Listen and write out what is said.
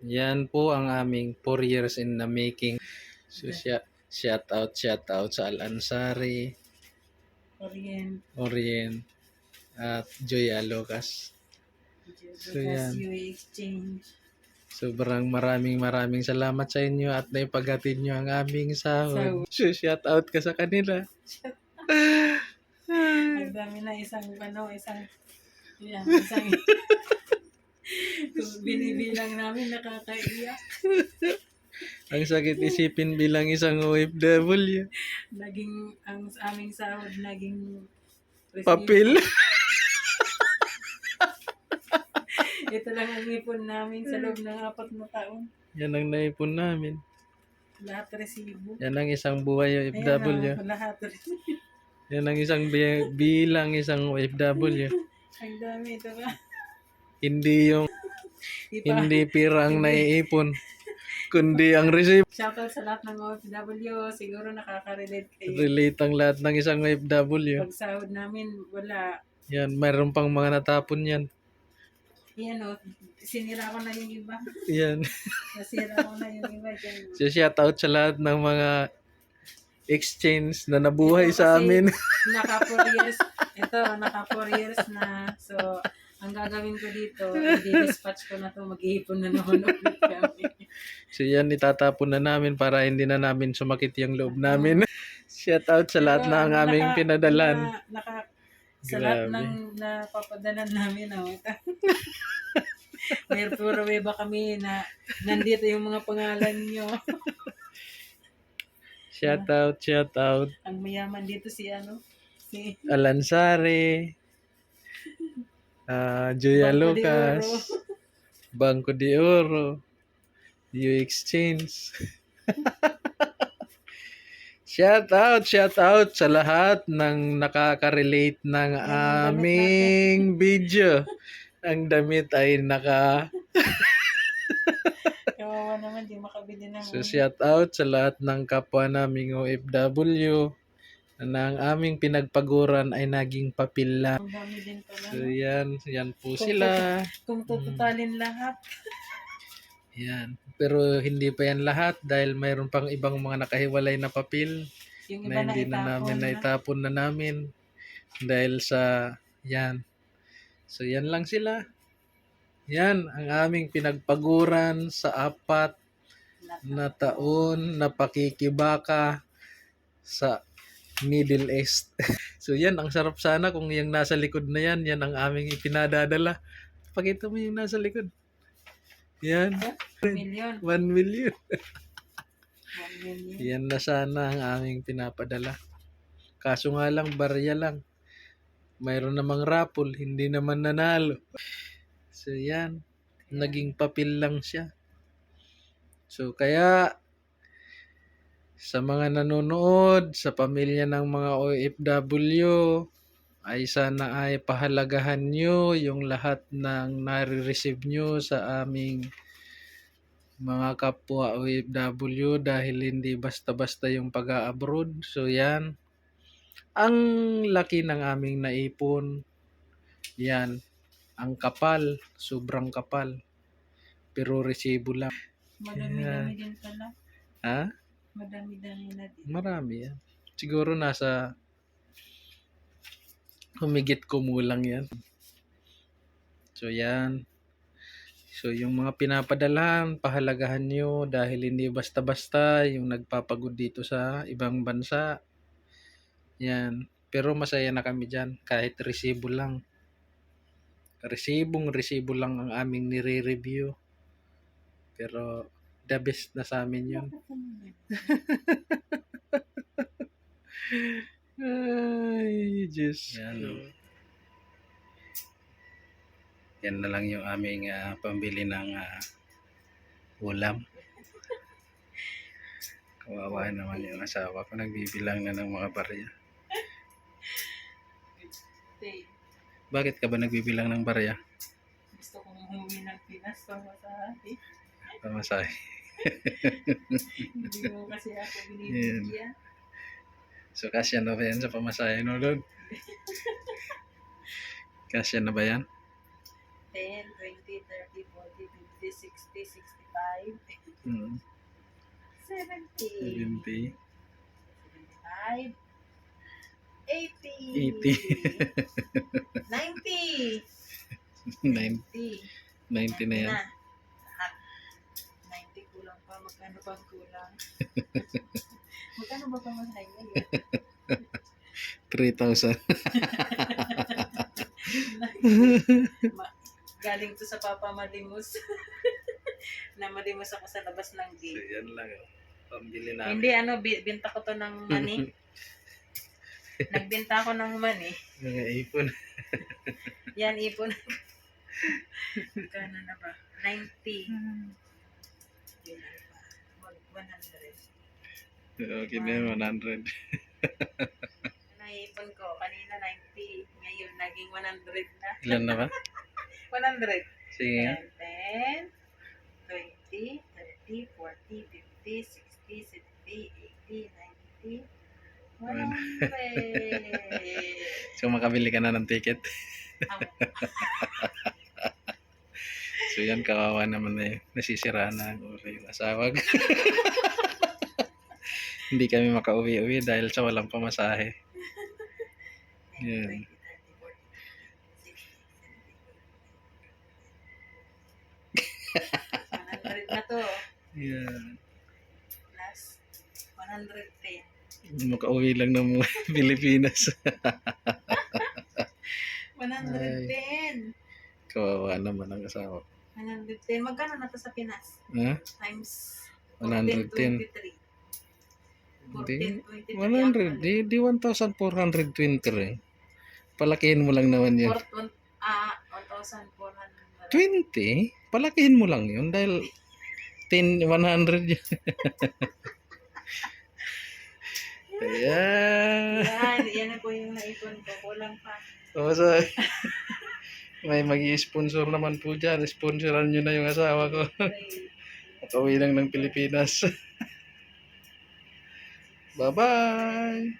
Yan po ang aming 4 years in the making. So, shout out sa Al-Ansari, Orient, at Joy Alocas. So, yan. Exchange. Sobrang maraming salamat sa inyo at naipaghatid nyo ang aming sahod. So, shout out ka sa kanila. Ang dami na isang kung binibilang namin nakakaiyak. Ang sakit isipin bilang isang OFW. Naging ang aming sahod naging Papel. Ito lang ang ipon namin sa loob ng 4 na taon. Yan ang naipon namin. Lahat resibo. Yan ang isang buhay OFW. Lahat resibo. Yan ang isang bilang isang OFW. Ang dami ito ba? Hindi pira ang naiipon, kundi ang resibo. Shoutout sa lahat ng OFW. Siguro nakaka-relate kayo. Relate ang lahat ng isang OFW. Pag sahod namin, wala. Yan, mayroon pang mga natapon yan. Yan o, sinira ko na yung iba. Yan. Nasira ko na yung iba dyan. So, shout out sa lahat ng mga exchange na nabuhay sa amin. Naka 4 years. Ito, naka 4 years na. So, ang gagawin ko dito, i-dispatch ko na to, mag-iipon na naman ulit kami. So yan, itatapon na namin para hindi na namin sumakit yung loob namin. Shout out sa lahat ng aming pinadalan. Sa lahat ng napapadalan namin. May puro ba kami na nandito yung mga pangalan nyo. Shout out. Ang mayaman dito si Al-Ansari, Joya Lucas, Banco de Oro, U-Exchange. Shout out sa lahat ng nakaka-relate ng aming video. Ang damit ay Kawawa naman, di makabili ng So shout out sa lahat ng kapwa naming OFW na ang aming pinagpaguran ay naging papel lang. Ang dami din pala. So yan po sila. Kung tututalin lahat. Yan. Pero hindi pa yan lahat dahil mayroon pang ibang mga nakahiwalay na papel Yung na iba hindi na namin naitapon na namin dahil sa yan. So yan lang sila. Yan ang aming pinagpaguran sa 4 na taon na pakikibaka sa Middle East. So yan, ang sarap sana kung yung nasa likod na yan ang aming ipinadadala. Pakita mo yung nasa likod. Yan. 1 million. 1 million. 1 million. Yan na sana ang aming pinapadala. Kaso nga lang, barya lang. Mayroon namang raffle, hindi naman nanalo. So yan, naging papel lang siya. So kaya sa mga nanonood, sa pamilya ng mga OFW, ay sana ay pahalagahan nyo yung lahat ng nare-receive nyo sa aming mga kapwa OFW dahil hindi basta-basta yung pag-a-abroad. So yan, ang laki ng aming naipon. Yan, ang kapal, sobrang kapal. Pero resibo lang. Madami-dami din pala. Ha? Madami-dami na din. Marami yan. Siguro nasa humigit kumulang yan. So yan. So yung mga pinapadalahan, pahalagahan nyo dahil hindi basta-basta yung nagpapagod dito sa ibang bansa. Yan. Pero masaya na kami dyan kahit resibo lang. Resibo lang ang aming nire-review. Pero the best na sa amin yun. Ay, Diyos. Yan na lang yung aming pambili ng ulam. Kawawa naman yung asawa ko. Nagbibilang na ng mga barya. Bakit ka ba nagbibilang ng barya? Gusto kong umuwi ng Pinas Pamasahe. Hindi mo kasi ako binibigyan. So, kasya na ba yan sa pamasahe no, Lord? Kasya na ba yan? 10, 20, 30, 40, 50, 60, 65. Hmm. 70, 70. 75, 80, 80. 90, 90. 90, 90 na yan. na. Lahat. 90 kulang pa. Magkano pa ang kulang? Magkano ba pamasahe ngayon? 3,000. Galing to sa Papa Malimos. Namalimos ako sa labas ng So, gate. yan lang. Pambili namin. Hindi, binta ko to ng money. Nagbenta ako ng money. Mga ipon. Yan, ipon. Magkano na ba? 90. Yun na ba? 100. Okay na yun, 100. Naipon ko. Kanina 90. Ngayon, naging 100 na. Ilan na ba? 100. Sige nga. 10, 20, 30, 40, 50, 60, 70, 80, 90, 100. So makabili ka na ng ticket. Ang So yan, kawawa naman na yun. Nasisira na ang ulo yung asawa ko. Hindi kami makauwi-uwi dahil sa walang pamasahe. Yan. 100 na to. Yan. Plus 110. Makauwi lang ng mga Pilipinas. 110. Kawawa naman ang asawa. 110. Magkano na to sa Pinas? Ha? Times 110. 1423. Hindi, 100. Di 1,420 rin. Palakihin mo lang naman yun. 1,400. 20? Palakihin mo lang yun dahil 100 yun. Ayan. Yan na po yung naipon ko. Kulang pa. So, may mag-i-sponsor naman po dyan. Sponsoran nyo na yung asawa ko. At uwi lang ng Pilipinas. Bye-bye!